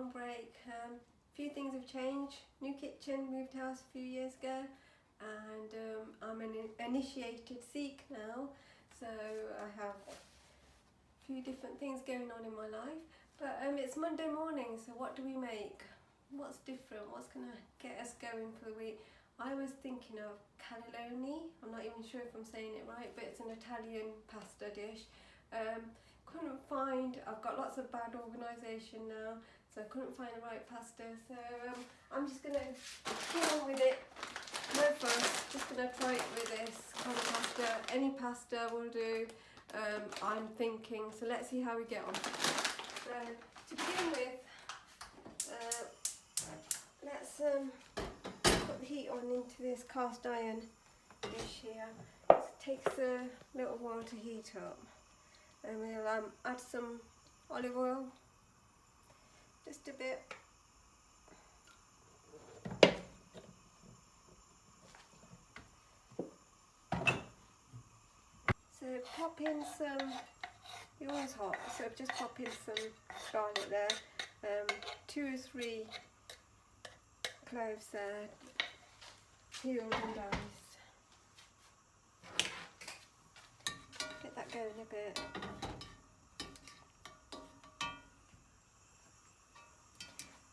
long break. A few things have changed. New kitchen, moved house a few years ago, and I'm an initiated Sikh now, so I have a few different things going on in my life. But it's Monday morning, so what do we make? What's different? What's going to get us going for the week? I was thinking of cannelloni. I'm not even sure if I'm saying it right, but it's an Italian pasta dish. Couldn't find, I've got lots of bad organisation now, so I couldn't find the right pasta, so I'm just going to get on with it. No fuss, just going to try it with this kind of pasta. Any pasta will do, I'm thinking, so let's see how we get on. So to begin with, let's put the heat on into this cast iron dish here. It takes a little while to heat up. And we'll add some olive oil, just a bit. So pop in some, the oil's hot, so just pop in some garlic there, 2 or 3 cloves there, peeled and diced. Get that going a bit.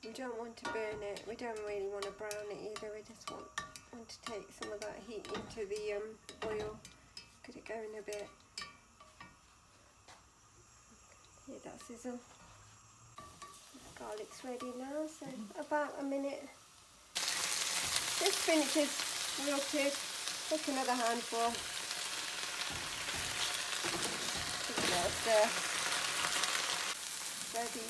We don't want to burn it, we don't really want to brown it either, we just want to take some of that heat into the oil, get it going a bit. Hear that sizzle. Garlic's ready now, so about a minute. This spinach is wilted, take another handful. Just a little stir. So the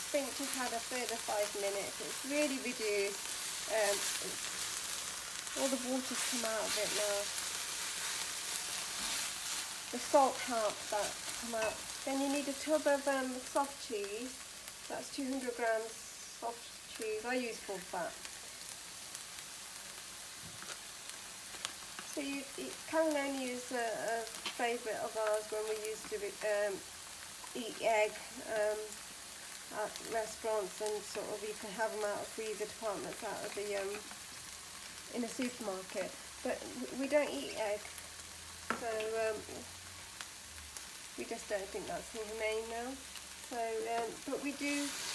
spinach has had a further 5 minutes. It's really reduced. All the water's come out of it now. The salt helps that come out. Then you need a tub of soft cheese. That's 200 grams soft cheese. I use full fat. So cannelloni is a favourite of ours when we used to eat egg at restaurants, and sort of you can have them out of freezer departments out of the in a supermarket. But we don't eat egg, so we just don't think that's humane now. So, but we're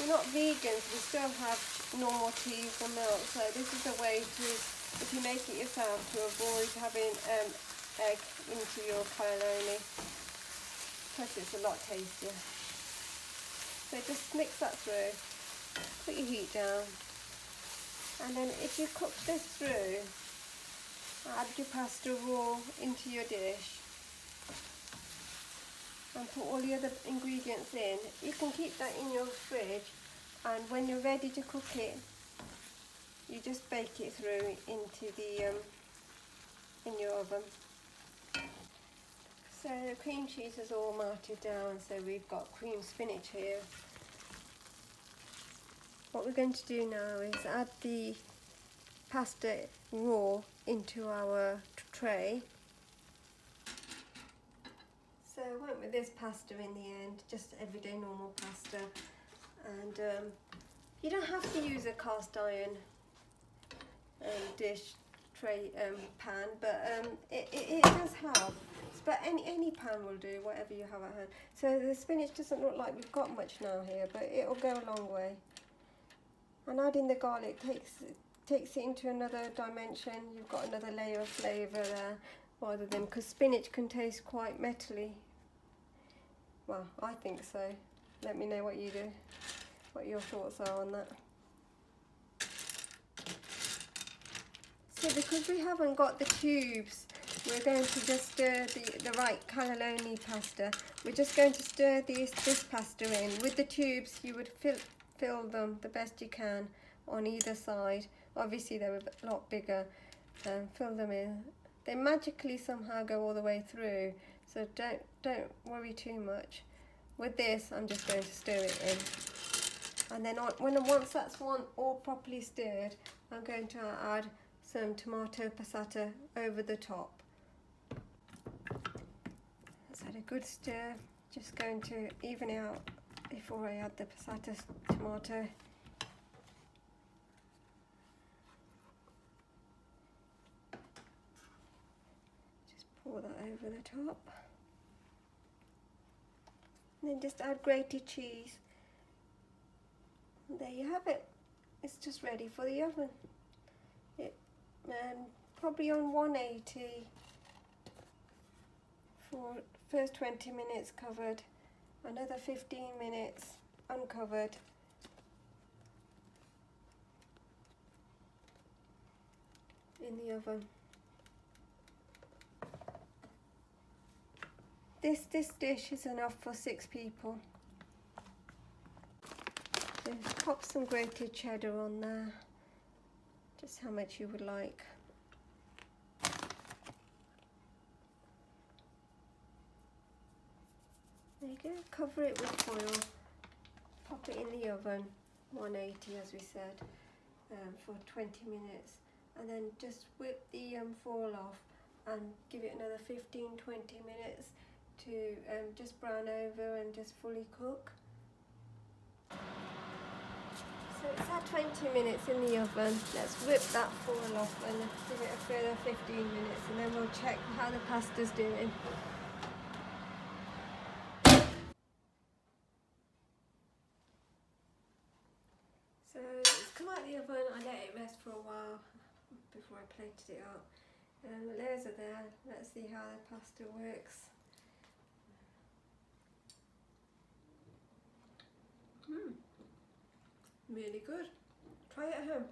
not vegans, we still have normal cheese and milk, so this is a way to, if you make it yourself, to avoid having egg into your cannelloni. Plus it's a lot tastier. So just mix that through, put your heat down, and then if you cook this through, add your pasta raw into your dish, and put all the other ingredients in. You can keep that in your fridge, and when you're ready to cook it, you just bake it through into the in your oven. So the cream cheese is all melted down, so we've got cream spinach here. What we're going to do now is add the pasta raw into our tray. So I went with this pasta in the end, just everyday normal pasta, and you don't have to use a cast iron dish tray pan, but it does help. But any pan will do, whatever you have at hand. So the spinach doesn't look like we've got much now here, but it'll go a long way. And adding the garlic takes it into another dimension. You've got another layer of flavour there, rather than, because spinach can taste quite metally. Well, I think so. Let me know what you do, what your thoughts are on that. So because we haven't got the tubes, we're going to just stir the right cannelloni pasta. We're just going to stir this pasta in. With the tubes, you would fill them the best you can on either side. Obviously they're a lot bigger. Fill them in. They magically somehow go all the way through, so don't worry too much. With this, I'm just going to stir it in, and then once that's all properly stirred, I'm going to add some tomato passata over the top. Let's add a good stir. Just going to even it out before I add the passata tomato over the top. And then just add grated cheese. And there you have it. It's just ready for the oven. It probably on 180 for first 20 minutes covered, another 15 minutes uncovered. In the oven. This dish is enough for 6 people. So pop some grated cheddar on there, just how much you would like. There you go, cover it with foil, pop it in the oven, 180 as we said, for 20 minutes. And then just whip the foil off and give it another 15-20 minutes to just brown over and just fully cook. So it's at 20 minutes in the oven. Let's whip that foil off and give it a further 15 minutes, and then we'll check how the pasta's doing. So it's come out of the oven. I let it rest for a while before I plated it up. And the layers are there. Let's see how the pasta works. Really good. Try it at home.